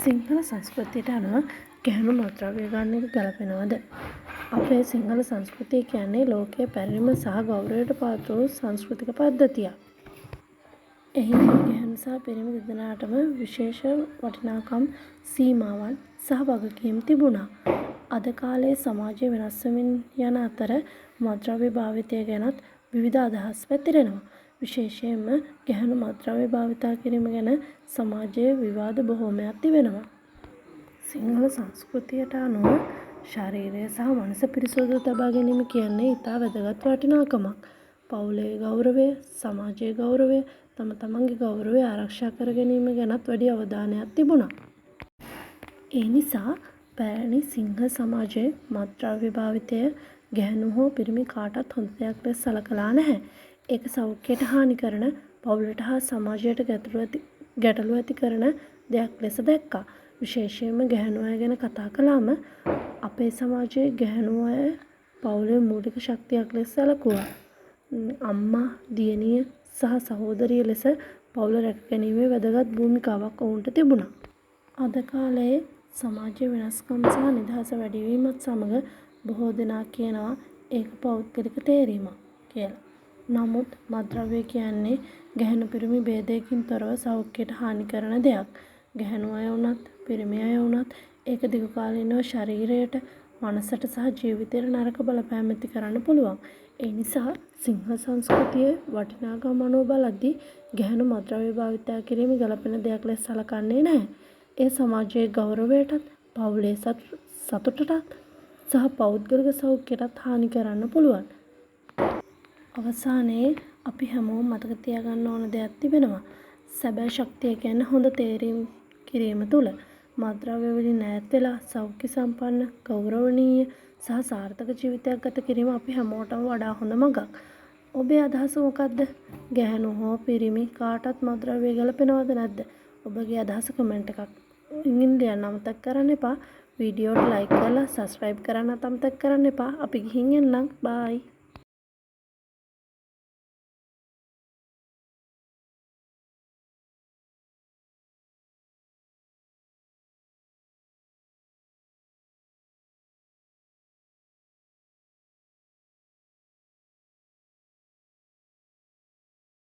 සිංහල සංස්කෘතියට අනුව ගැහැණු මත්ද්‍රව්‍ය ගන්න එක ගැළපෙනවද? අපේ සිංහල සංස්කෘතිය කියන්නේ ලෝකයේ පැරණිම සහ ගෞරවයට පාත්‍ර වූ සංස්කෘතික පද්ධතියක්. එහිදී ගැහැණු සහ පිරිමි දෙදෙනාටම විශේෂ වටිනාකම්, සීමාවන් සහ වගකීම් තිබුණා. අද කාලේ සමාජය වෙනස් වෙමින් යන අතර මත්ද්‍රව්‍ය භාවිතය ගැනත් විවිධ අදහස් පැතිරෙනවා. විශේෂයෙන්ම ගැහැණු මත්ද්‍රව්‍ය භාවිතා කිරීම ගැන සමාජයේ විවාද බොහෝමයක් තිබෙනවා. සිංහල සංස්කෘතියට අනුව ශරීරය සහ මනස පිරිසුදු තබා ගැනීම කියන්නේ ඉතා වැදගත් වටිනාකමක්. පවුලේ ගෞරවය, සමාජයේ ගෞරවය, තම තමන්ගේ ගෞරවය ආරක්ෂා කර ගැනීම ගැනත් වැඩි අවධානයක් තිබුණා. ඒ නිසා පැරැණි සිංහල සමාජයේ මත්ද්‍රව්‍ය භාවිතය ගැහැණු හෝ පිරිමි කාටත් හොඳ දෙයක් ලෙස සලකලා නැහැ. ඒක සෞඛ්‍යයට හානි කරන, පවුලට හා සමාජයට ගැටලු ඇති කරන දෙයක් ලෙස දැක්කා. විශේෂයෙන්ම ගැහැණු අය ගැන කතා කළාම අපේ සමාජයේ ගැහැණු අය පවුලේ මූලික ශක්තියක් ලෙස සැලකුවා. අම්මා, දියණිය සහ සහෝදරිය ලෙස පවුල රැකගැනීමේ වැදගත් භූමිකාවක් ඔවුන්ට තිබුණා. අද කාලයේ සමාජයේ වෙනස්කම් සහ නිදහස වැඩිවීමත් සමග බොහෝ දෙනා කියනවා ඒක පෞද්ගලික තේරීමක් කියලා. නමුත් මත්ද්‍රව්‍ය කියන්නේ ගැහැණු පිරිමි භේදයකින් තොරව සෞඛ්‍යයට හානි කරන දෙයක්. ගැහැණු අය වුණත්, පිරිමි අය වුණත් ඒක දිගු කාලීනව ශරීරයට, මනසට සහ ජීවිතයට නරක බලපෑම් ඇති කරන්න පුළුවන්. ඒ නිසා සිංහල සංස්කෘතියේ වටිනාකම් අනුව බලද්දී ගැහැණු මත්ද්‍රව්‍ය භාවිතා කිරීම ගැළපෙන දෙයක් ලෙස සලකන්නේ නැහැ. ඒ සමාජයේ ගෞරවයටත්, පවුලේ සතුටටත් සහ පෞද්ගලික සෞඛ්‍යයටත් හානි කරන්න පුළුවන්. අවසානයේ අපි හැමෝම මතක තියාගන්න ඕන දෙයක් තිබෙනවා. සැබෑ ශක්තිය කියන්නේ හොඳ තේරීම් කිරීම තුළ. මත්ද්‍රව්‍ය වලින් ඈත් වෙලා සෞඛ්‍ය සම්පන්න, ගෞරවනීය සහ සාර්ථක ජීවිතයක් ගත කිරීම අපි හැමෝටම වඩා හොඳ මඟක්. ඔබේ අදහස මොකක්ද? ගැහැණු හෝ පිරිමි කාටත් මත්ද්‍රව්‍ය ගැළපෙනවද නැද්ද? ඔබගේ අදහස කමෙන්ට් එකකින් ලියන්න අමතක කරන්න එපා. වීඩියෝට ලයික් කරලා සබ්ස්ක්‍රයිබ් කරන්නත් අමතක කරන්න එපා. අපි ගිහින් එන්නම්. බායි.